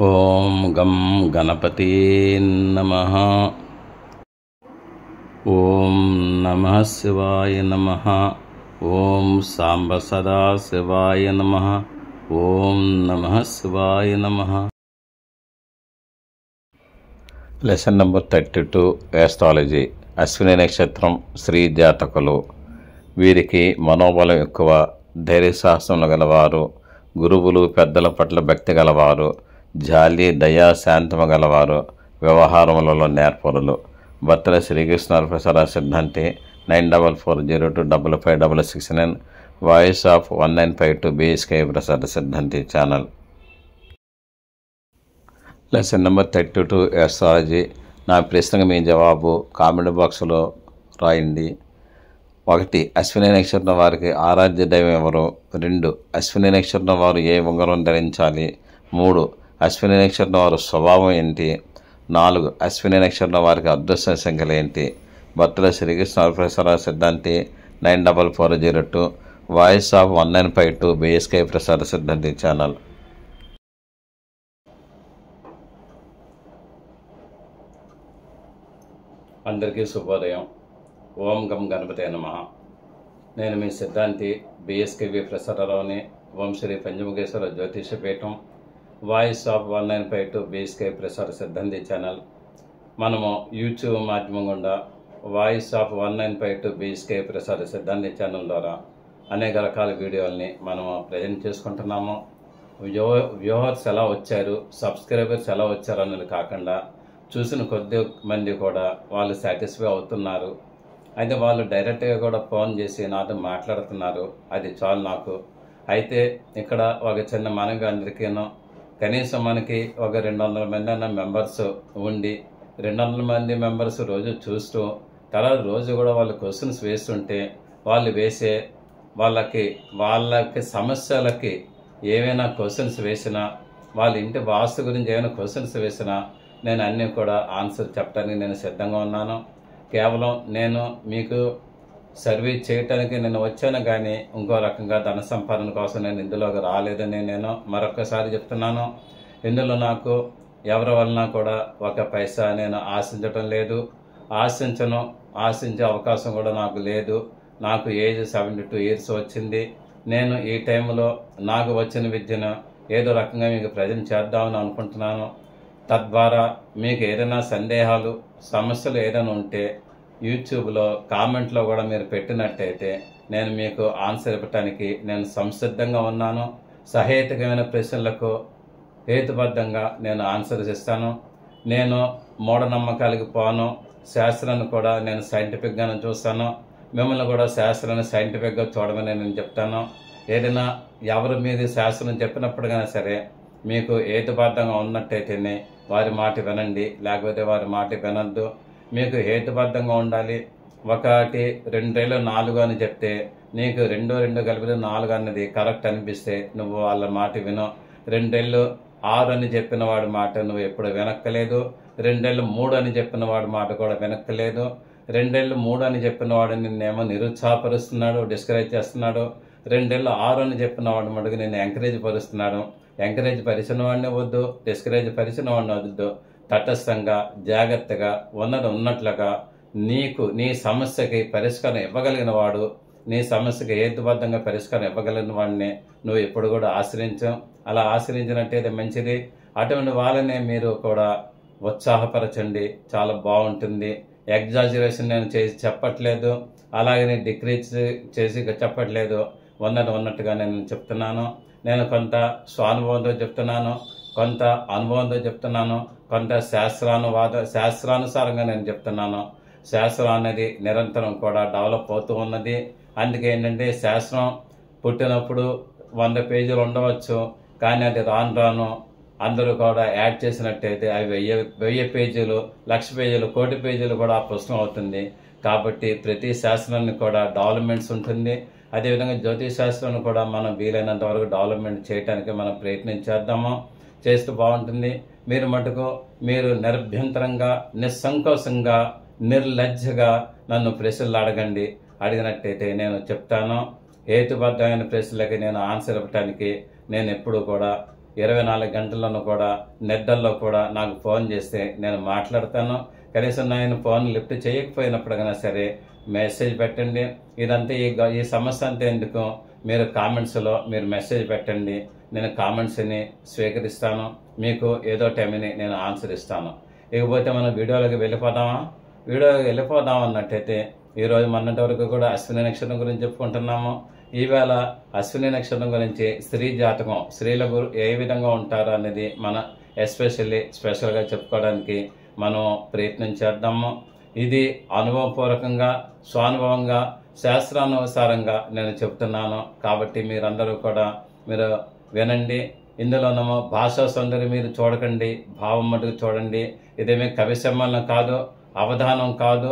ఓం గం గణపతే నమః. ఓం నమః శివాయ నమః. ఓం సాంబ సదా శివాయ నమః. ఓం నమః శివాయ నమః. Lesson number 32 astrology. అశ్విని నక్షత్రం స్త్రీ జాతకులు. వీరికి మనోబలం ఎక్కువ, ధైర్యసాహసములు గలవారు, గురువులు పెద్దల పట్ల భక్తి గలవారు, జాలి దయా శాంతము గలవారు, వ్యవహారములలో నేర్పరులు. భర్తల శ్రీకృష్ణ ప్రసార సిద్ధాంతి 9440255669, వాయిస్ ఆఫ్ 1952 BSK ప్రసార సిద్ధాంతి ఛానల్. Lesson number 32 astrology. నా ప్రశ్నకు మీ జవాబు కామెంట్ బాక్స్లో రాయండి. 1. అశ్విని నక్షత్రం వారికి ఆరాధ్య దైవం ఎవరు? 2. అశ్విని నక్షత్రం వారు ఏ ఉంగరం ధరించాలి? 3. అశ్విని నక్షత్రం వారి స్వభావం ఏంటి? 4. అశ్విని నక్షత్రం వారికి అదృష్ట సంఖ్యలు ఏంటి? భర్తల శ్రీకృష్ణ ప్రసార సిద్ధాంతి 944025, వాయిస్ ఆఫ్ 1952 BSK ప్రసార సిద్ధాంతి ఛానల్. అందరికీ శుభోదయం. ఓం గం గణపతే నమః. నేను మీ సిద్ధాంతి BSKV ప్రసారరావుని. Om Shri Panchamukheshwara Jyotishapeetham, voice of 1952 BSK ప్రసార సిద్ధాంతి ఛానల్. మనము యూట్యూబ్ మాధ్యమం గుండా వాయిస్ ఆఫ్ 1952 BSK ప్రసార సిద్ధాంతి ఛానల్ ద్వారా అనేక రకాల వీడియోల్ని మనము ప్రజెంట్ చేసుకుంటున్నాము. వ్యూవర్స్ ఎలా వచ్చారు, సబ్స్క్రైబర్స్ ఎలా వచ్చారు అన్నది కాకుండా చూసిన కొద్ది మంది కూడా వాళ్ళు సాటిస్ఫై అవుతున్నారు. అయితే వాళ్ళు డైరెక్ట్గా కూడా ఫోన్ చేసి నాతో మాట్లాడుతున్నారు. అది చాలు నాకు. అయితే ఇక్కడ ఒక చిన్న మనవి అందరికీనో, కనీసం మనకి ఒక 200 మంది అన్న మెంబర్స్ ఉండి 200 మంది మెంబర్స్ రోజు చూస్తూ తర్వాత రోజు కూడా వాళ్ళు క్వశ్చన్స్ వేస్తుంటే వాళ్ళు వేసే వాళ్ళకి సమస్యలకి ఏమైనా క్వశ్చన్స్ వేసినా, వాళ్ళ ఇంటి వాస్తు గురించి ఏమైనా క్వశ్చన్స్ వేసినా నేను అన్నీ కూడా ఆన్సర్ చెప్పడానికి నేను సిద్ధంగా ఉన్నాను. కేవలం నేను మీకు సర్వీస్ చేయటానికి నేను వచ్చాను, కానీ ఇంకో రకంగా ధన సంపాదన కోసం నేను ఇందులోకి రాలేదని నేను మరొకసారి చెప్తున్నాను. ఇందులో నాకు ఎవరి వలన కూడా ఒక పైసా నేను ఆశించటం లేదు, ఆశించే అవకాశం కూడా నాకు లేదు. నాకు ఏజ్ 72 years వచ్చింది. నేను ఈ టైంలో నాకు వచ్చిన విద్యను ఏదో రకంగా మీకు ప్రజెంట్ చేద్దామని అనుకుంటున్నాను. తద్వారా మీకు ఏదైనా సందేహాలు, సమస్యలు ఏదైనా ఉంటే యూట్యూబ్లో కామెంట్లో కూడా మీరు పెట్టినట్టయితే నేను మీకు ఆన్సర్ ఇవ్వటానికి నేను సంసిద్ధంగా ఉన్నాను. సహేతుకమైన ప్రశ్నలకు హేతుబద్ధంగా నేను ఆన్సర్స్ ఇస్తాను. నేను మూఢనమ్మకాలకి పోను, శాస్త్రాన్ని కూడా నేను సైంటిఫిక్గానే చూస్తాను. మిమ్మల్ని కూడా శాస్త్రాన్ని సైంటిఫిక్గా చూడమని నేను చెప్తాను. ఏదైనా ఎవరి మీద శాస్త్రం చెప్పినప్పుడుగానే సరే మీకు హేతుబద్ధంగా ఉన్నట్టయితేనే వారి మాట వినండి, లేకపోతే వారి మాట వినద్దు. మీకు హేతుబద్ధంగా ఉండాలి. 1, 2, 4 అని చెప్తే నీకు 2 కలిపితే 4 అన్నది కరెక్ట్ అనిపిస్తే నువ్వు వాళ్ళ మాట విను. 2, 6 అని చెప్పిన వాడి మాట నువ్వు ఎప్పుడు వినక్కలేదు. 2, 3 అని చెప్పిన వాడి మాట కూడా వినక్కలేదు. 2, 3 అని చెప్పిన వాడు నిన్నేమో నిరుత్సాహపరుస్తున్నాడు, డిస్కరేజ్ చేస్తున్నాడు. 2, 6 అని చెప్పిన వాడి మటుకు నేను ఎంకరేజ్ పరుస్తున్నాడు. ఎంకరేజ్ పరిచిన వాడిని వద్దు, డిస్కరేజ్ పరిచిన వాడిని వద్దు. తటస్థంగా, జాగ్రత్తగా, ఉన్నట్లుగా నీకు నీ సమస్యకి పరిష్కారం ఇవ్వగలిగిన వాడు, నీ సమస్యకి హేతుబద్ధంగా పరిష్కారం ఇవ్వగలిగిన వాడిని నువ్వు ఎప్పుడు కూడా ఆశ్రయించాం. అలా ఆశ్రయించినట్టయితే మంచిది. అటువంటి వాళ్ళనే మీరు కూడా ఉత్సాహపరచండి, చాలా బాగుంటుంది. ఎగ్జాజరేషన్ నేను చేసి చెప్పట్లేదు, అలాగే నేను డిక్రీజ్ చేసి చెప్పట్లేదు. ఉన్నట్టుగా నేను చెప్తున్నాను. నేను కొంత స్వానుభవంతో చెప్తున్నాను, కొంత అనుభవంతో చెప్తున్నాను, కొంత శాస్త్రానుసారంగా నేను చెప్తున్నాను. శాస్త్రం అనేది నిరంతరం కూడా డెవలప్ అవుతూ ఉన్నది. అందుకే ఏంటంటే శాస్త్రం పుట్టినప్పుడు 100 పేజీలు ఉండవచ్చు, కానీ అది రాను అందరూ కూడా యాడ్ చేసినట్టయితే అవి 1000 పేజీలు, 1,00,000 పేజీలు, 1,00,00,000 పేజీలు కూడా ఆ పుస్తకం అవుతుంది. కాబట్టి ప్రతి శాస్త్రాన్ని కూడా డెవలప్మెంట్స్ ఉంటుంది. అదేవిధంగా జ్యోతిష్ శాస్త్రాన్ని కూడా మనం వీలైనంత వరకు డెవలప్మెంట్ చేయడానికి మనం ప్రయత్నం చేస్తూ బాగుంటుంది. మీరు మటుకు మీరు నిర్భ్యంతరంగా, నిస్సంకోచంగా, నిర్లజ్జగా నన్ను ప్రశ్నలు అడగండి. అడిగినట్టయితే నేను చెప్తాను. హేతుబద్ధమైన ప్రశ్నలకి నేను ఆన్సర్ ఇవ్వటానికి నేను ఎప్పుడు కూడా 24 గంటల్లోనూ కూడా నిద్రలో కూడా నాకు ఫోన్ చేస్తే నేను మాట్లాడతాను. కనీసం నేను ఫోన్ లిఫ్ట్ చేయకపోయినప్పుడైనా సరే మెసేజ్ పెట్టండి. ఇదంతా ఈ సమస్య అంతా ఎందుకు, మీరు కామెంట్స్లో మీరు మెసేజ్ పెట్టండి. నేను కామెంట్స్ని స్వీకరిస్తాను. మీకు ఏదో టైంని నేను ఆన్సర్ ఇస్తాను. ఇకపోతే మనం వీడియోలోకి వెళ్ళిపోదాం అన్నట్టయితే ఈరోజు మొన్నటి వరకు కూడా అశ్విని నక్షత్రం గురించి చెప్పుకుంటున్నాము. ఈవేళ అశ్విని నక్షత్రం గురించి స్త్రీ జాతకం, స్త్రీల ఏ విధంగా ఉంటారో అనేది మన స్పెషల్గా చెప్పుకోవడానికి మనం ప్రయత్నం చేద్దాము. ఇది అనుభవపూర్వకంగా, స్వానుభవంగా, శాస్త్రానుసారంగా నేను చెప్తున్నాను. కాబట్టి మీరందరూ కూడా మీరు వినండి. ఇందులోనేమో భాషా సౌందర్యం మీరు చూడకండి, భావం మటుకు చూడండి. ఇదేమీ కవి సమ్మేళనం కాదు, అవధానం కాదు,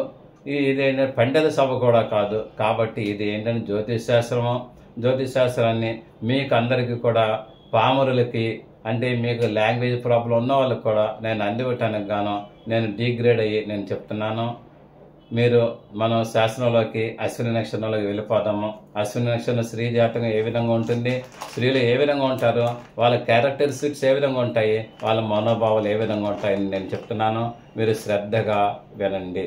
ఇదేంటంటే పండిత సభ కూడా కాదు. కాబట్టి ఇది ఏంటంటే జ్యోతిష్ శాస్త్రాన్ని మీకు అందరికీ కూడా, పామరులకి అంటే మీకు లాంగ్వేజ్ ప్రాబ్లం ఉన్న వాళ్ళకి కూడా నేను అందివ్వటానికి గాను నేను డిగ్రేడ్ అయ్యి నేను చెప్తున్నాను. మీరు మనం శాస్త్రంలోకి అశ్విని నక్షత్రంలోకి వెళ్ళిపోదాము. అశ్విని నక్షత్రం స్త్రీ జాతకం ఏ విధంగా ఉంటుంది, స్త్రీలు ఏ విధంగా ఉంటారు, వాళ్ళ క్యారెక్టరిస్టిక్స్ ఏ విధంగా ఉంటాయి, వాళ్ళ మనోభావాలు ఏ విధంగా ఉంటాయని నేను చెప్తున్నాను. మీరు శ్రద్ధగా వినండి,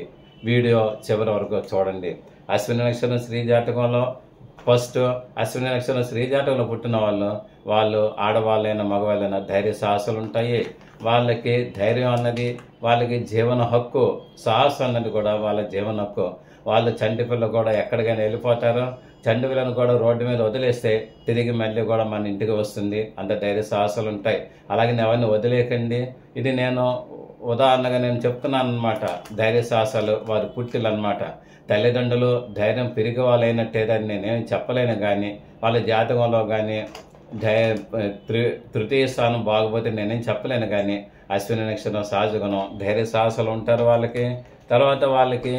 వీడియో చివరి వరకు చూడండి. అశ్విని నక్షత్రం స్త్రీ జాతకంలో ఫస్ట్ అశ్విని నక్షత్రం స్త్రీ జాతకంలో పుట్టిన వాళ్ళు ఆడవాళ్ళైనా మగవాళ్ళైనా ధైర్య సాహసాలు ఉంటాయి. వాళ్ళకి ధైర్యం అన్నది వాళ్ళకి జీవన హక్కు, సాహసం అన్నది కూడా వాళ్ళ జీవన హక్కు. వాళ్ళు చంటి పిల్ల కూడా ఎక్కడికైనా వెళ్ళిపోతారు. చంటి పిల్లను కూడా రోడ్డు మీద వదిలేస్తే తిరిగి మళ్ళీ కూడా మన ఇంటికి వస్తుంది. అంత ధైర్య సాహసాలు ఉంటాయి. అలాగే ఎవరిని వదిలేకండి. ఇది నేను ఉదాహరణగా నేను చెప్తున్నాను అనమాట. ధైర్య సాహసాలు వారి పుట్టిలు అనమాట. తల్లిదండ్రులు ధైర్యం పెరిగి వాళ్ళైనట్టేదని నేనేం చెప్పలేను, కానీ వాళ్ళ జాతకంలో కానీ తృతీయ స్థానం బాగపోతే నేనేం చెప్పలేను. కానీ అశ్విని నక్షత్రం సహజగుణం, ధైర్య సాహసాలు ఉంటారు వాళ్ళకి. తర్వాత వాళ్ళకి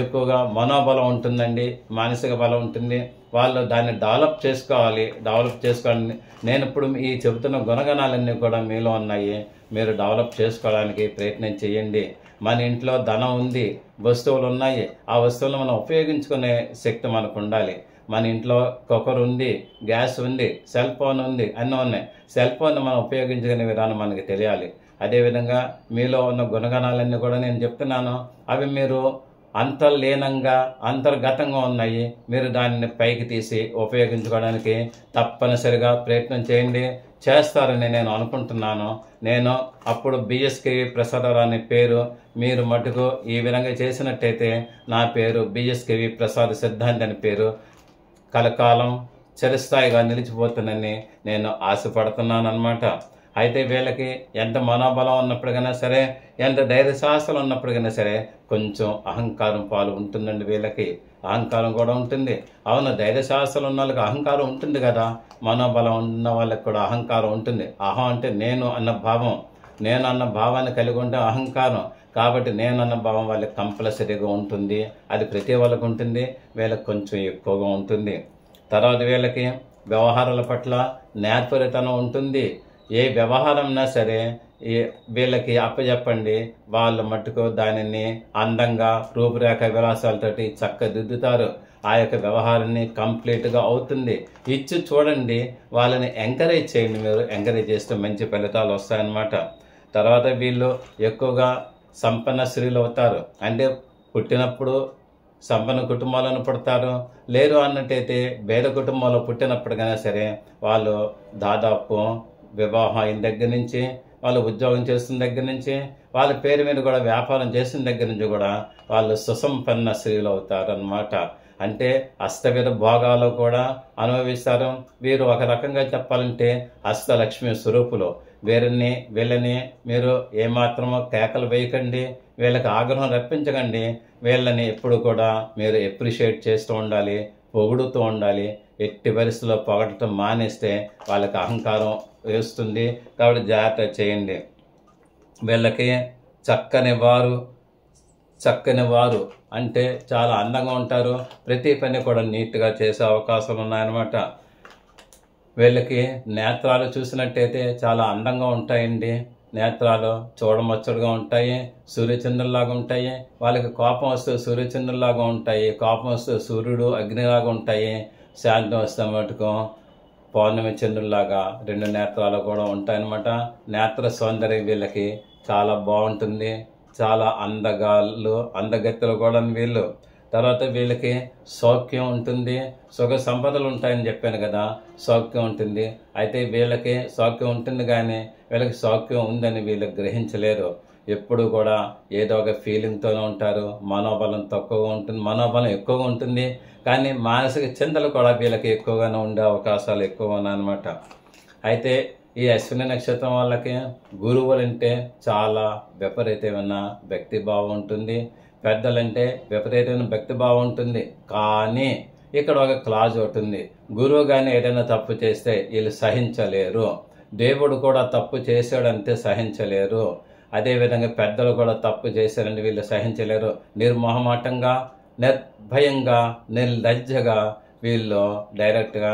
ఎక్కువగా మనోబలం ఉంటుందండి, మానసిక బలం ఉంటుంది. వాళ్ళు దాన్ని డెవలప్ చేసుకోవాలి. నేను ఇప్పుడు ఈ చెబుతున్న గుణగణాలన్నీ కూడా మీలో ఉన్నాయి. మీరు డెవలప్ చేసుకోవడానికి ప్రయత్నం చేయండి. మన ఇంట్లో ధనం ఉంది, వస్తువులు ఉన్నాయి. ఆ వస్తువులను మనం ఉపయోగించుకునే శక్తి మనకు ఉండాలి. మన ఇంట్లో కుక్కర్ ఉంది, గ్యాస్ ఉంది, సెల్ ఫోన్ ఉంది, అన్నీ ఉన్నాయి. సెల్ ఫోన్ మనం ఉపయోగించుకునే విధానం మనకి తెలియాలి. అదేవిధంగా మీలో ఉన్న గుణగణాలన్నీ కూడా నేను చెప్తున్నాను. అవి మీరు అంతర్లీనంగా, అంతర్గతంగా ఉన్నాయి. మీరు దానిని పైకి తీసి ఉపయోగించుకోవడానికి తప్పనిసరిగా ప్రయత్నం చేయండి. చేస్తారని నేను అనుకుంటున్నాను. నేను అప్పుడు బిఎస్కేవి ప్రసాదరావు అనే పేరు మీరు మటుకు ఈ విధంగా చేసినట్టయితే నా పేరు బిఎస్కేవి ప్రసాద్ సిద్ధాంతి అని పేరు కలకాలం చిరస్థాయిగా నిలిచిపోతుందని నేను ఆశపడుతున్నాను అన్నమాట. అయితే వీళ్ళకి ఎంత మనోబలం ఉన్నప్పటికైనా సరే, ఎంత ధైర్య సాహసాలు ఉన్నప్పటికైనా సరే కొంచెం అహంకారం పాలు ఉంటుందండి. వీళ్ళకి అహంకారం కూడా ఉంటుంది. అవును, ధైర్య సాహసాలు ఉన్న వాళ్ళకి అహంకారం ఉంటుంది కదా, మనోబలం ఉన్న వాళ్ళకి కూడా అహంకారం ఉంటుంది. అహం అంటే నేను అన్న భావం, నేను అన్న భావాన్ని కలిగి ఉంటే అహంకారం. కాబట్టి నేను అన్న భావం వాళ్ళకి కంపల్సరీగా ఉంటుంది. అది ప్రతి వాళ్ళకు ఉంటుంది, వీళ్ళకి కొంచెం ఎక్కువగా ఉంటుంది. తర్వాత వీళ్ళకి వ్యవహారాల పట్ల నేర్పరితనం ఉంటుంది. ఏ వ్యవహారంనా సరే వీళ్ళకి అప్పచెప్పండి, వాళ్ళు మట్టుకు దానిని అందంగా రూపురేఖ విలాసాలతోటి చక్కదిద్దుతారు. ఆ యొక్క వ్యవహారాన్ని కంప్లీట్గా అవుతుంది. ఇచ్చి చూడండి, వాళ్ళని ఎంకరేజ్ చేయండి. మీరు ఎంకరేజ్ చేస్తే మంచి ఫలితాలు వస్తాయన్నమాట. తర్వాత వీళ్ళు ఎక్కువగా సంపన్న స్త్రీలు అవుతారు. అంటే పుట్టినప్పుడు సంపన్న కుటుంబాలను పుడతారు. లేరు అన్నట్టయితే పేద కుటుంబంలో పుట్టినప్పటికైనా సరే వాళ్ళు దాదాపు వివాహం అయిన దగ్గర నుంచి, వాళ్ళు ఉద్యోగం చేస్తున్న దగ్గర నుంచి, వాళ్ళ పేరు మీద కూడా వ్యాపారం చేసిన దగ్గర నుంచి కూడా వాళ్ళు సుసంపన్న స్త్రీలు అవుతారు అన్నమాట. అంటే అష్టవిధ భోగాలు కూడా అనుభవిస్తారు. వీరు ఒక రకంగా చెప్పాలంటే అష్టలక్ష్మి స్వరూపులు. వీళ్ళని మీరు ఏమాత్రమో కేకలు వేయకండి, వీళ్ళకి ఆగ్రహం రప్పించకండి. వీళ్ళని ఎప్పుడు కూడా మీరు ఎప్రిషియేట్ చేస్తూ ఉండాలి, పొగుడుతూ ఉండాలి. ఎట్టి పరిస్థితుల్లో పొగడటం మానేస్తే వాళ్ళకి అహంకారం వేస్తుంది. కాబట్టి జాగ్రత్త చేయండి. వీళ్ళకి చక్కని వారు అంటే చాలా అందంగా ఉంటారు. ప్రతి పని కూడా నీట్గా చేసే అవకాశాలు ఉన్నాయన్నమాట. వీళ్ళకి నేత్రాలు చూసినట్టయితే చాలా అందంగా ఉంటాయండి. నేత్రాలు చూడముచ్చటగా ఉంటాయి, సూర్యచంద్రుల్లాగా ఉంటాయి. వాళ్ళకి కోపం వస్తే సూర్యచంద్రుల్లాగా ఉంటాయి, కోపం వస్తే సూర్యుడు అగ్నిలాగా ఉంటాయి. శాంతం వస్తే మటుకు పౌర్ణమి చంద్రుల్లాగా 2 నేత్రాలు కూడా ఉంటాయన్నమాట. నేత్ర సౌందర్యం వీళ్ళకి చాలా బాగుంటుంది. చాలా అందగత్తెలు కూడా వీళ్ళు. తర్వాత వీళ్ళకి సౌఖ్యం ఉంటుంది, సుఖ సంపదలు ఉంటాయని చెప్పాను కదా, సౌఖ్యం ఉంటుంది. అయితే వీళ్ళకి సౌఖ్యం ఉంటుంది కానీ వీళ్ళకి సౌఖ్యం ఉందని వీళ్ళు గ్రహించలేరు. ఎప్పుడు కూడా ఏదో ఒక ఫీలింగ్తోనే ఉంటారు. మనోబలం ఎక్కువగా ఉంటుంది కానీ మానసిక చింతలు కూడా వీళ్ళకి ఎక్కువగానే ఉండే అవకాశాలు ఎక్కువ ఉన్నాయన్నమాట. అయితే ఈ అశ్విని నక్షత్రం వాళ్ళకి గురువులంటే చాలా విపరీతమైన భక్తిభావం ఉంటుంది. పెద్దలంటే విపరీతమైన భక్తిభావం ఉంటుంది. కానీ ఇక్కడ ఒక క్లాజ్ ఒకటి ఉంది. గురువు కానీ ఏదైనా తప్పు చేస్తే వీళ్ళు సహించలేరు. దేవుడు కూడా తప్పు చేశాడంతే సహించలేరు. అదేవిధంగా పెద్దలు కూడా తప్పు చేశారంటే వీళ్ళు సహించలేరు. నిర్మోహమాటంగా, నిర్భయంగా, నిర్లజ్జగా వీళ్ళు డైరెక్ట్గా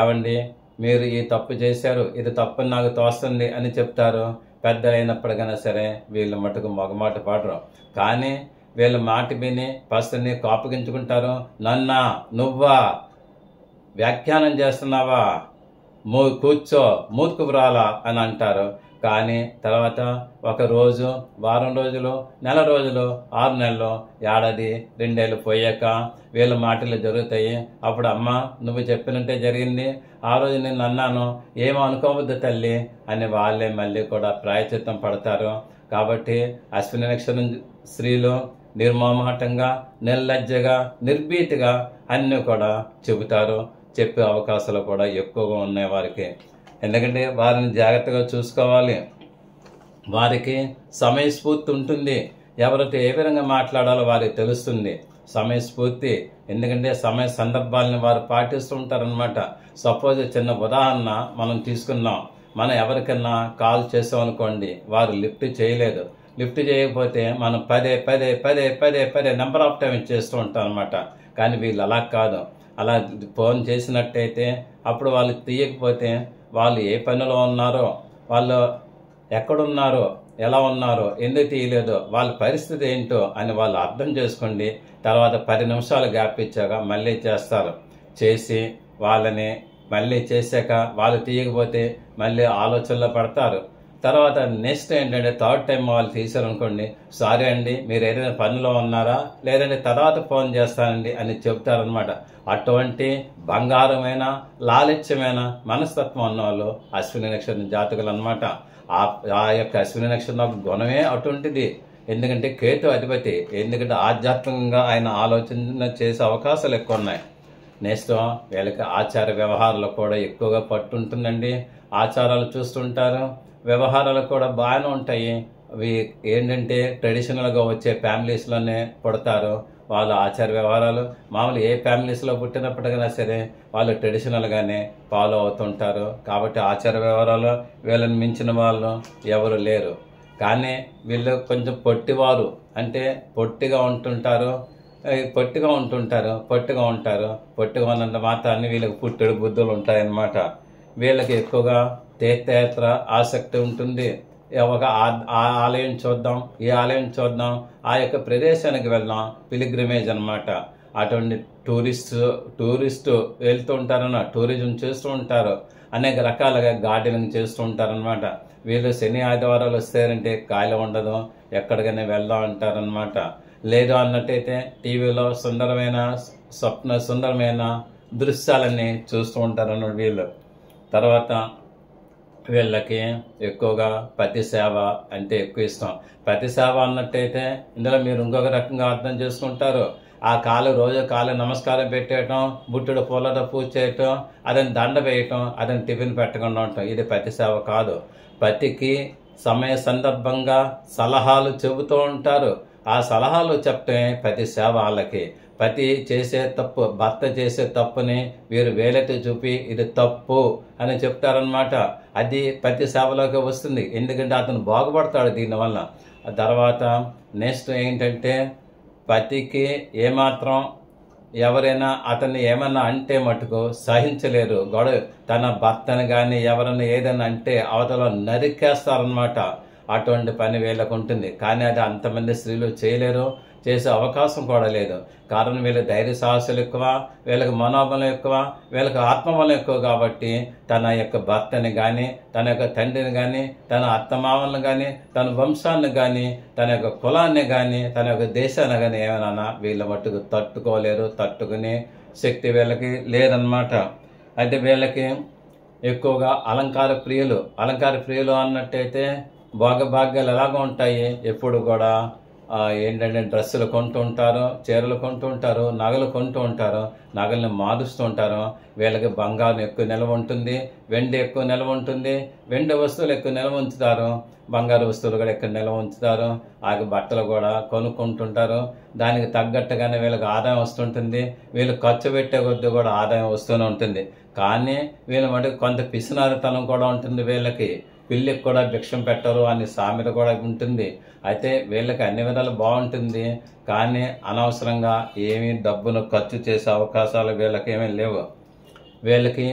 ఏమండి మీరు ఈ తప్పు చేశారు, ఇది తప్పని నాకు తోస్తుంది అని చెప్తారు. పెద్దలైనప్పటికైనా సరే వీళ్ళు మటుకు మగమాట పాడరు. కానీ వీళ్ళ మాట విని ఫస్ట్ని కోపగించుకుంటారు. నన్నా నువ్వా వ్యాఖ్యానం చేస్తున్నావా, కూర్చో మూర్ఖుపు రాలా అని అంటారు. కానీ తర్వాత ఒక రోజు, వారం రోజులు, నెల రోజులు, 6 నెలలు, ఏడాది, 2 ఏళ్ళు పోయాక వీళ్ళ మాటలు జరుగుతాయి. అప్పుడు అమ్మ నువ్వు చెప్పినట్టే జరిగింది, ఆ రోజు నేను అన్నాను, ఏమో అనుకోవద్దు తల్లి అని వాళ్ళే మళ్ళీ కూడా ప్రాయచిత్తం పడతారు. కాబట్టి అశ్విని నక్షత్రం స్త్రీలు నిర్మోహమాటంగా, నిర్లజ్జగా, నిర్భీతిగా అన్నీ కూడా చెబుతారు. చెప్పే అవకాశాలు కూడా ఎక్కువగా ఉన్నాయి వారికి. ఎందుకంటే వారిని జాగ్రత్తగా చూసుకోవాలి. వారికి సమయస్ఫూర్తి ఉంటుంది. ఎవరితో ఏ విధంగా మాట్లాడాలో వారికి తెలుస్తుంది. సమయస్ఫూర్తి, ఎందుకంటే సమయ సందర్భాలను వారు పాటిస్తూ ఉంటారనమాట. సపోజ్ చిన్న ఉదాహరణ మనం తీసుకున్నాం. మనం ఎవరికన్నా కాల్ చేసామనుకోండి, వారు లిఫ్ట్ చేయలేదు. లిఫ్ట్ చేయకపోతే మనం పదే నెంబర్ ఆఫ్ టైం చేస్తూ ఉంటాం అనమాట. కానీ వీళ్ళు అలా కాదు. అలా ఫోన్ చేసినట్టయితే అప్పుడు వాళ్ళు తీయకపోతే వాళ్ళు ఏ పనిలో ఉన్నారో, వాళ్ళు ఎక్కడున్నారో, ఎలా ఉన్నారో, ఎందుకు తీయలేదో, వాళ్ళ పరిస్థితి ఏంటో అని వాళ్ళు అర్థం చేసుకోండి. తర్వాత 10 నిమిషాలు గ్యాప్ ఇచ్చాక మళ్ళీ చేస్తారు. చేసి వాళ్ళని మళ్ళీ చేశాక వాళ్ళు తీయకపోతే మళ్ళీ ఆలోచనలో పడతారు. తర్వాత నెక్స్ట్ ఏంటంటే 3rd టైం వాళ్ళు తీశారనుకోండి, సారీ అండి మీరు ఏదైనా పనిలో ఉన్నారా, లేదంటే తర్వాత ఫోన్ చేస్తానండి అని చెప్తారనమాట. అటువంటి బంగారమైన లాలిత్యమైన మనస్తత్వం ఉన్న వాళ్ళు అశ్విని నక్షత్రం జాతకులు అనమాట. ఆ యొక్క అశ్విని నక్షత్రం గుణమే అటువంటిది. ఎందుకంటే కేతు అధిపతి, ఎందుకంటే ఆధ్యాత్మికంగా ఆయన ఆలోచన చేసే అవకాశాలు ఎక్కువ ఉన్నాయి. నెక్స్ట్ వీళ్ళకి ఆచార వ్యవహారాలు కూడా ఎక్కువగా పట్టుంటుందండి. ఆచారాలు చూస్తుంటారు, వ్యవహారాలు కూడా బాగానే ఉంటాయి. అవి ఏంటంటే ట్రెడిషనల్గా వచ్చే ఫ్యామిలీస్లోనే పుడతారు. వాళ్ళ ఆచార వ్యవహారాలు మామూలు ఏ ఫ్యామిలీస్లో పుట్టినప్పటికైనా సరే వాళ్ళు ట్రెడిషనల్గానే ఫాలో అవుతుంటారు. కాబట్టి ఆచార వ్యవహారాలు వీళ్ళని మించిన వాళ్ళు ఎవరు లేరు. కానీ వీళ్ళు కొంచెం పొట్టివారు, అంటే పొట్టిగా ఉన్నంత మాత్రాన్ని వీళ్ళకి పుట్టెడు బుద్ధులు ఉంటాయన్నమాట. వీళ్ళకి ఎక్కువగా తీర్థయాత్ర ఆసక్తి ఉంటుంది. ఒక ఆలయం చూద్దాం, ఈ ఆలయం చూద్దాం, ఆ యొక్క ప్రదేశానికి వెళ్దాం, పిలిగ్రిమేజ్ అనమాట. అటువంటి టూరిస్టు వెళ్తూ ఉంటారన్న, టూరిజం చేస్తూ ఉంటారు. అనేక రకాలుగా గార్డెనింగ్ చేస్తూ ఉంటారనమాట. వీళ్ళు శని ఆదివారాలు వస్తారంటే ఖాళీ ఉండదు, ఎక్కడికైనా వెళ్దాం అంటారనమాట. లేదు అన్నట్టయితే టీవీలో సుందరమైన దృశ్యాలన్నీ చూస్తూ ఉంటారన్నమాట వీళ్ళు. తర్వాత వీళ్ళకి ఎక్కువగా పతి సేవ అంటే ఎక్కువ ఇష్టం. పతి సేవ అన్నట్టయితే ఇందులో మీరు ఇంకొక రకంగా అర్థం చేసుకుంటారు. ఆ రోజు నమస్కారం పెట్టేయటం, బుట్టుడు పూలతో పూజ చేయటం, అదని దండ వేయటం, అదని టిఫిన్ పెట్టకుండా ఉండటం, ఇది పతి సేవ కాదు. పతికి సమయ సందర్భంగా సలహాలు చెబుతూ ఉంటారు. ఆ సలహాలు చెప్పటమే పతి సేవ వాళ్ళకి. పతి చేసే తప్పు, భర్త చేసే తప్పుని వీరు వేలెత్తి చూపి ఇది తప్పు అని చెప్తారనమాట. అది పతి సేవలోకి వస్తుంది. ఎందుకంటే అతను బాగుపడతాడు దీనివల్ల. తర్వాత నెక్స్ట్ ఏంటంటే పతికి ఏమాత్రం ఎవరైనా అతన్ని ఏమన్నా అంటే మటుకు సహించలేరు. తన భర్తను కానీ ఎవరైనా ఏదైనా అంటే అవతల నరికేస్తారనమాట. అటువంటి పని వీళ్ళకు ఉంటుంది. కానీ అది అంతమంది స్త్రీలు చేయలేరు, చేసే అవకాశం కూడా లేదు. కారణం వీళ్ళ ధైర్య సాహసాలు ఎక్కువ, వీళ్ళకి మనోబలం ఎక్కువ, వీళ్ళకి ఆత్మబలం ఎక్కువ. కాబట్టి తన యొక్క భర్తని కానీ, తన యొక్క తండ్రిని కానీ, తన అత్తమామలను కానీ, తన వంశాన్ని కానీ, తన యొక్క కులాన్ని కానీ, తన యొక్క దేశాన్ని కానీ ఏమైనా వీళ్ళ మట్టుకు తట్టుకోలేరు, తట్టుకునే శక్తి వీళ్ళకి లేదన్నమాట. అయితే వీళ్ళకి ఎక్కువగా అలంకార ప్రియులు అన్నట్టయితే భోగభాగ్యాలు ఎలాగో ఉంటాయి. ఎప్పుడు కూడా ఏంటంటే డ్రెస్సులు కొంటూ ఉంటారు, చీరలు కొంటూ ఉంటారు, నగలు కొంటూ ఉంటారు, నగల్ని మారుస్తూ ఉంటారు. వీళ్ళకి బంగారం ఎక్కువ నిల్వ ఉంటుంది, వెండి ఎక్కువ నిల్వ ఉంటుంది, వెండి వస్తువులు ఎక్కువ నిల్వ ఉంచుతారు, బంగారు వస్తువులు కూడా ఎక్కువ నిల్వ ఉంచుతారు. అలాగే బట్టలు కూడా కొనుక్కుంటుంటారు. దానికి తగ్గట్టుగానే వీళ్ళకి ఆదాయం వస్తుంటుంది. వీళ్ళు ఖర్చు పెట్టే కొద్దీ కూడా ఆదాయం వస్తూనే ఉంటుంది. కానీ వీళ్ళ మటుకు కొంత పిసినారితనం కూడా ఉంటుంది. వీళ్ళకి పిల్లికి కూడా భిక్షం పెట్టరు అని సామెత కూడా ఉంటుంది. అయితే వీళ్ళకి అన్ని విధాలు బాగుంటుంది, కానీ అనవసరంగా ఏమీ డబ్బును ఖర్చు చేసే అవకాశాలు వీళ్ళకి ఏమీ లేవు. వీళ్ళకి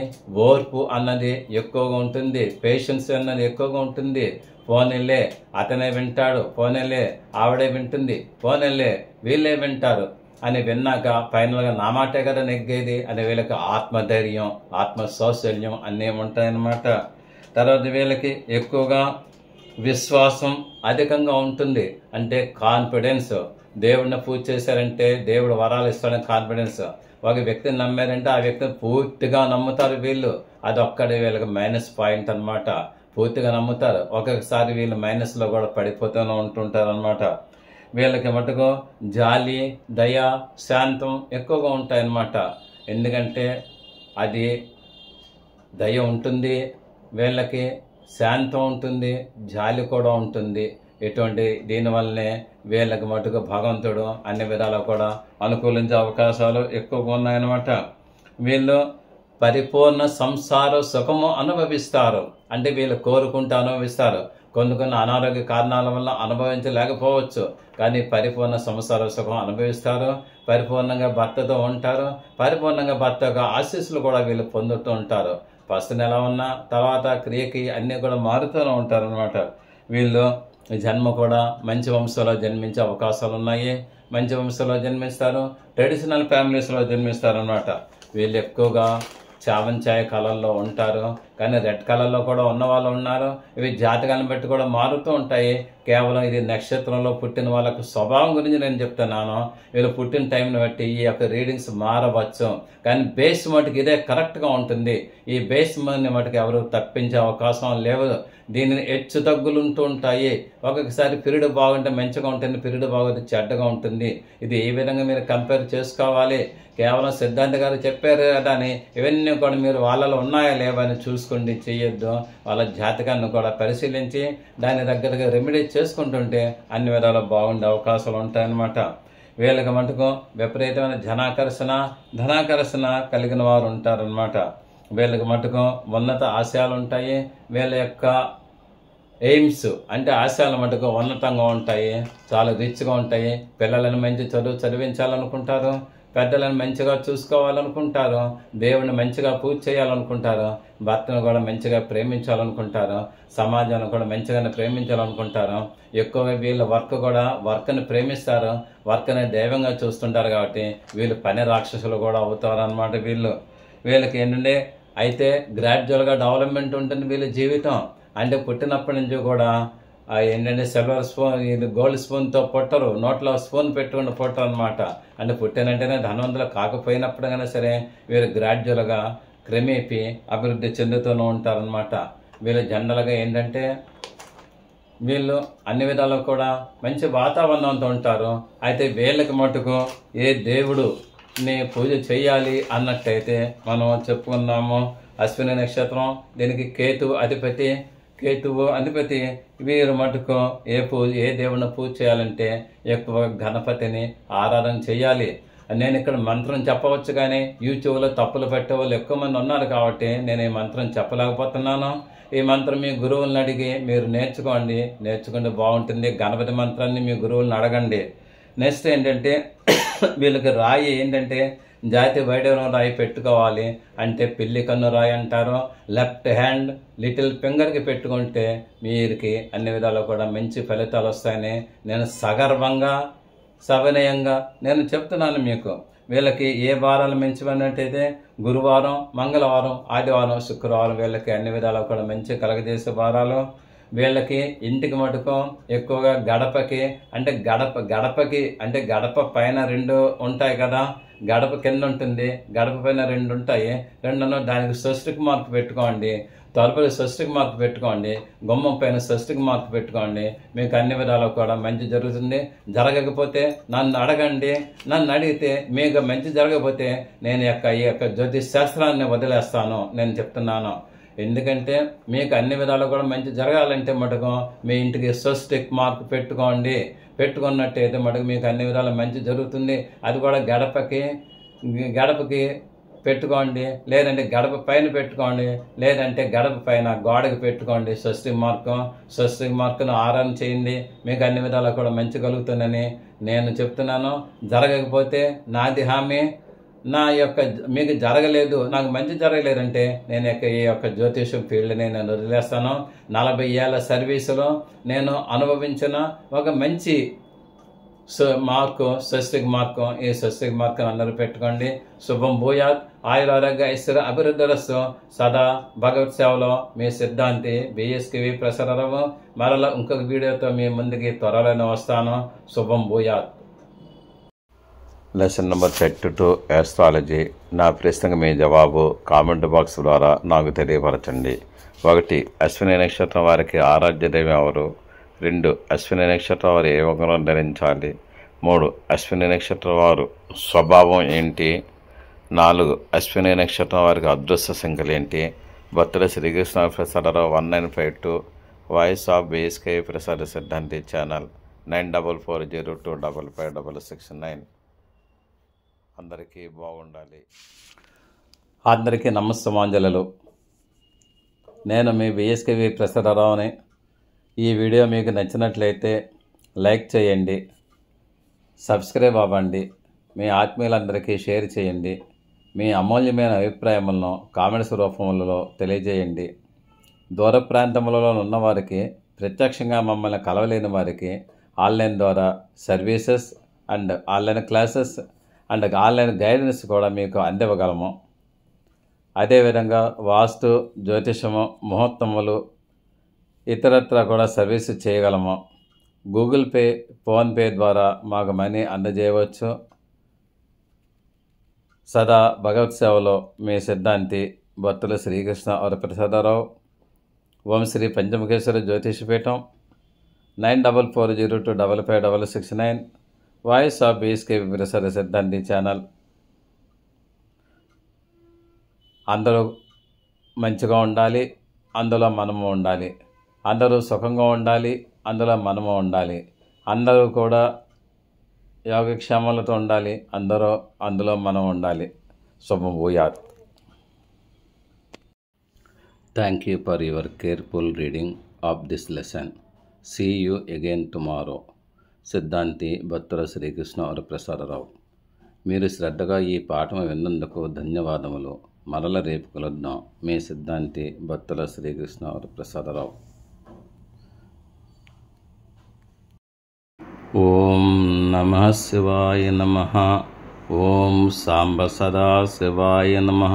ఓర్పు అన్నది ఎక్కువగా ఉంటుంది, పేషెన్స్ అన్నది ఎక్కువగా ఉంటుంది. పోనీలే అతనే వింటాడు, పోనీలే ఆవిడే వింటుంది, పోనీలే వీళ్ళే వింటారు అని విన్నాక ఫైనల్గా నా మాటే కదా నెగ్గేది అని వీళ్ళకి ఆత్మధైర్యం, ఆత్మసౌశల్యం అన్నీ ఉంటాయన్నమాట. తర్వాత వీళ్ళకి ఎక్కువగా విశ్వాసం అధికంగా ఉంటుంది. అంటే కాన్ఫిడెన్స్. దేవుడిని పూజ చేశారంటే దేవుడు వరాలు ఇస్తాడని కాన్ఫిడెన్స్. ఒక వ్యక్తిని నమ్మారంటే ఆ వ్యక్తిని పూర్తిగా నమ్ముతారు వీళ్ళు. అదొక్కడే వీళ్ళకి మైనస్ పాయింట్ అనమాట. పూర్తిగా నమ్ముతారు. ఒక్కొక్కసారి వీళ్ళు మైనస్లో కూడా పడిపోతూనే ఉంటుంటారు అనమాట. వీళ్ళకి మటుకు జాలి, దయ, శాంతం ఎక్కువగా ఉంటాయన్నమాట. ఎందుకంటే అది దయ ఉంటుంది, వీళ్ళకి శాంతం ఉంటుంది, జాలి కూడా ఉంటుంది. ఇటువంటి దీనివల్లనే వీళ్ళకి మటుకు భగవంతుడు అన్ని విధాలు కూడా అనుకూలించే అవకాశాలు ఎక్కువగా ఉన్నాయన్నమాట. వీళ్ళు పరిపూర్ణ సంసార సుఖము అనుభవిస్తారు. అంటే వీళ్ళు కోరుకుంటూ అనుభవిస్తారు. కొన్ని అనారోగ్య కారణాల వల్ల అనుభవించలేకపోవచ్చు, కానీ పరిపూర్ణ సంసార సుఖం అనుభవిస్తారు. పరిపూర్ణంగా భర్తతో ఉంటారు. పరిపూర్ణంగా భర్త యొక్క ఆశీస్సులు కూడా వీళ్ళు పొందుతూ ఉంటారు. ఫస్ట్ నెల ఉన్న తర్వాత క్రియకి అన్నీ కూడా మారుతూనే ఉంటారు అనమాట. వీళ్ళు జన్మ కూడా మంచి వంశంలో జన్మించే అవకాశాలు ఉన్నాయి. మంచి వంశంలో జన్మిస్తారు, ట్రెడిషనల్ ఫ్యామిలీస్లో జన్మిస్తారు అనమాట. వీళ్ళు ఎక్కువగా చావంచాయ కలర్లో ఉంటారు, కానీ రెడ్ కలర్లో కూడా ఉన్న వాళ్ళు ఉన్నారు. ఇవి జాతకాలను బట్టి కూడా మారుతూ ఉంటాయి. కేవలం ఇది నక్షత్రంలో పుట్టిన వాళ్ళకు స్వభావం గురించి నేను చెప్తున్నాను. వీళ్ళు పుట్టిన టైంని బట్టి ఈ యొక్క రీడింగ్స్ మారవచ్చు, కానీ బేస్ మటుకు ఇదే కరెక్ట్గా ఉంటుంది. ఈ బేస్ మటుకు ఎవరు తప్పించే అవకాశం లేవు. దీనిని హెచ్చు తగ్గులు ఉంటూ ఉంటాయి. ఒక్కొక్కసారి పీరియడ్ బాగుంటే మంచిగా ఉంటుంది, పీరియడ్ బాగుంటే చెడ్డగా ఉంటుంది. ఇది ఏ విధంగా మీరు కంపేర్ చేసుకోవాలి. కేవలం సిద్ధాంత గారు చెప్పారు కదా అని ఇవన్నీ కూడా మీరు వాళ్ళలో ఉన్నాయా లేవని చూసుకోండి, చేయొద్దు. వాళ్ళ జాతకాన్ని కూడా పరిశీలించి దాని దగ్గరగా రెమెడీ చేసుకుంటుంటే అన్ని విధాలు బాగుండే అవకాశాలు ఉంటాయన్నమాట. వీళ్ళకి మటుకు విపరీతమైన ధనాకర్షణ కలిగిన వారు ఉంటారనమాట. వీళ్ళకి మటుకు ఉన్నత ఆశయాలు ఉంటాయి. వీళ్ళ యొక్క ఎయిమ్స్ అంటే ఆశయాలు మటుకు ఉన్నతంగా ఉంటాయి, చాలా రిచ్గా ఉంటాయి. పిల్లలను మంచి చదివించాలనుకుంటారు, పెద్దలను మంచిగా చూసుకోవాలనుకుంటారు, దేవుడిని మంచిగా పూజ చేయాలనుకుంటారు, భర్తను కూడా మంచిగా ప్రేమించాలనుకుంటారు, సమాజాన్ని కూడా మంచిగానే ప్రేమించాలనుకుంటారు. ఎక్కువగా వీళ్ళ వర్క్ని ప్రేమిస్తారు, వర్క్ని దైవంగా చూస్తుంటారు. కాబట్టి వీళ్ళు పని రాక్షసులు కూడా అవుతారు అనమాట. వీళ్ళకి ఏంటంటే అయితే గ్రాడ్యువల్గా డెవలప్మెంట్ ఉంటుంది వీళ్ళ జీవితం. అంటే పుట్టినప్పటి నుంచి కూడా ఏంటంటే సిల్వర్ స్పూన్, ఇది గోల్డ్ స్పూన్తో పుట్టరు, నోట్లో స్పూన్ పెట్టుకుని పుట్టరు అనమాట. అంటే పుట్టినంటేనే ధనవంతులు కాకపోయినప్పుడైనా సరే వీరు గ్రాడ్యువల్గా క్రమేపీ అభివృద్ధి చెందుతూనే ఉంటారనమాట. వీళ్ళు జనరల్గా ఏంటంటే వీళ్ళు అన్ని విధాలు కూడా మంచి వాతావరణంతో ఉంటారు. అయితే వీళ్ళకి మటుకు ఏ దేవుడుని పూజ చేయాలి అన్నట్టయితే మనం చెప్పుకున్నాము. అశ్విని నక్షత్రం, దీనికి కేతువు అధిపతి. వీరు మటుకు ఏ దేవుడిని పూజ చేయాలంటే ఎక్కువ గణపతిని ఆరాధన చేయాలి. నేను ఇక్కడ మంత్రం చెప్పవచ్చు, కానీ యూట్యూబ్లో తప్పులు పెట్టే వాళ్ళు ఎక్కువ మంది ఉన్నారు కాబట్టి నేను ఈ మంత్రం చెప్పలేకపోతున్నాను. ఈ మంత్రం మీ గురువులను అడిగి మీరు నేర్చుకుంటే బాగుంటుంది. గణపతి మంత్రాన్ని మీ గురువులను అడగండి. నెక్స్ట్ ఏంటంటే వీళ్ళకి రాయి ఏంటంటే జాతి వైడూర్యం రాయి పెట్టుకోవాలి అంటే పిల్లి కన్ను రాయి అంటారు. లెఫ్ట్ హ్యాండ్ లిటిల్ ఫింగర్కి పెట్టుకుంటే మీరికి అన్ని విధాలు కూడా మంచి ఫలితాలు వస్తాయని నేను సగర్వంగా సవినయంగా నేను చెప్తున్నాను మీకు. వీళ్ళకి ఏ వారాలు మంచివన్నట్టయితే గురువారం, మంగళవారం, ఆదివారం, శుక్రవారం వీళ్ళకి అన్ని విధాలు కూడా మంచి కలగజేసే వారాలు. వీళ్ళకి ఇంటికి మటుకు ఎక్కువగా గడపకి అంటే గడప పైన 2 ఉంటాయి కదా, గడప కింద ఉంటుంది, గడప పైన 2 ఉంటాయి. 2 దానికి స్వస్తిక్ మార్క్ పెట్టుకోండి, తలుపులు స్వస్తిక్ మార్క్ పెట్టుకోండి, గుమ్మం పైన స్వస్తిక్ మార్క్ పెట్టుకోండి. మీకు అన్ని విధాలు కూడా మంచి జరుగుతుంది. జరగకపోతే నన్ను అడగండి. నన్ను అడిగితే మీకు మంచి జరగకపోతే నేను ఈ యొక్క జ్యోతిష్ శాస్త్రాన్ని వదిలేస్తాను నేను చెప్తున్నాను. ఎందుకంటే మీకు అన్ని విధాలు కూడా మంచి జరగాలంటే మటుకు మీ ఇంటికి స్వస్తిక్ మార్క్ పెట్టుకున్నట్టయితే మటుకు మీకు అన్ని విధాలు మంచి జరుగుతుంది. అది కూడా గడపకి పెట్టుకోండి, లేదంటే గడప పైన పెట్టుకోండి, లేదంటే గడప పైన గోడకి పెట్టుకోండి. స్వస్తిక్ మార్కును ఆరాధన చేయండి. మీకు అన్ని విధాలు కూడా మంచి కలుగుతుందని నేను చెప్తున్నాను. జరగకపోతే నాది హామీ, మీకు జరగలేదు, నాకు మంచి జరగలేదంటే నేను ఈ యొక్క జ్యోతిషం ఫీల్డ్ని నేను వదిలేస్తాను. 40 ఏళ్ళ సర్వీసులో నేను అనుభవించిన ఒక మంచి స్వస్తిక్ మార్కు, ఈ స్వస్తిక్ మార్కును అందరూ పెట్టుకోండి. శుభం భూయాత్. ఆయురారోగ్య ఐశ్వర్య అభివృద్ధిరస్సు. సదా భగవత్ సేవలో మీ సిద్ధాంతి బిఎస్కేవి ప్రసారరావు. మరలా ఇంకొక వీడియోతో మీ ముందుకి త్వరలోనే వస్తాను. శుభం భూయాత్. Lesson number 32 astrology. నా ప్రశ్నకు మీ జవాబు కామెంట్ బాక్స్ ద్వారా నాకు తెలియపరచండి. 1. అశ్విని నక్షత్రం వారికి ఆరాధ్య దైవం ఎవరు? 2. అశ్విని నక్షత్రం వారు ఏ ఉంగరం ధరించాలి? 3. అశ్విని నక్షత్రం వారు స్వభావం ఏంటి? 4. అశ్విని నక్షత్రం వారికి అదృష్ట సంఖ్యలు ఏంటి? భక్తుల Srikrishna Prasadarao 1952 voice of BSK Prasada Siddhanti channel 9440255669. అందరికీ బాగుండాలి. అందరికీ నమస్తమాంజలు. నేను మీ బిఎస్కేవి ప్రసాదరావుని. ఈ వీడియో మీకు నచ్చినట్లయితే లైక్ చేయండి, సబ్స్క్రైబ్ అవ్వండి, మీ ఆత్మీయులందరికీ షేర్ చేయండి. మీ అమూల్యమైన అభిప్రాయములను కామెంట్స్ రూపంలో తెలియజేయండి. దూర ప్రాంతంలో ఉన్నవారికి, ప్రత్యక్షంగా మమ్మల్ని కలవలేని వారికి ఆన్లైన్ ద్వారా services and online classes and online guidance కూడా మీకు అందివ్వగలము. అదేవిధంగా వాస్తు, జ్యోతిషము, ముహూర్తములు ఇతరత్ర కూడా సర్వీస్ చేయగలము. గూగుల్ పే, ఫోన్పే ద్వారా మాకు మనీ అందజేయవచ్చు. సదా భగవత్ సేవలో మీ సిద్ధాంతి భక్తుల శ్రీకృష్ణ వరప్రసాదరావు. ఓం Shri Panchamukheshwara జ్యోతిషపీఠం 9440255669 voice of BSK Prasada Siddhanti channel. అందరూ మంచిగా ఉండాలి, అందులో మనము ఉండాలి. అందరూ సుఖంగా ఉండాలి, అందులో మనము ఉండాలి. అందరూ కూడా యోగక్షేమాలతో ఉండాలి, అందులో మనం ఉండాలి. శుభం భూయాత్. Thank you for your careful reading of this lesson. See you again tomorrow. Siddhanti భక్తుల శ్రీకృష్ణ వరప్రసాదరావు. మీరు శ్రద్ధగా ఈ పాఠం విన్నందుకు ధన్యవాదములు. మరల రేపు కలుద్దాం. మీ సిద్ధాంతి భక్తుల శ్రీకృష్ణ వరప్రసాదరావు. ఓం నమః శివాయ నమః. ఓం సాంబ సదా శివాయ నమః.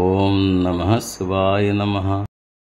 ఓం నమః శివాయ నమః.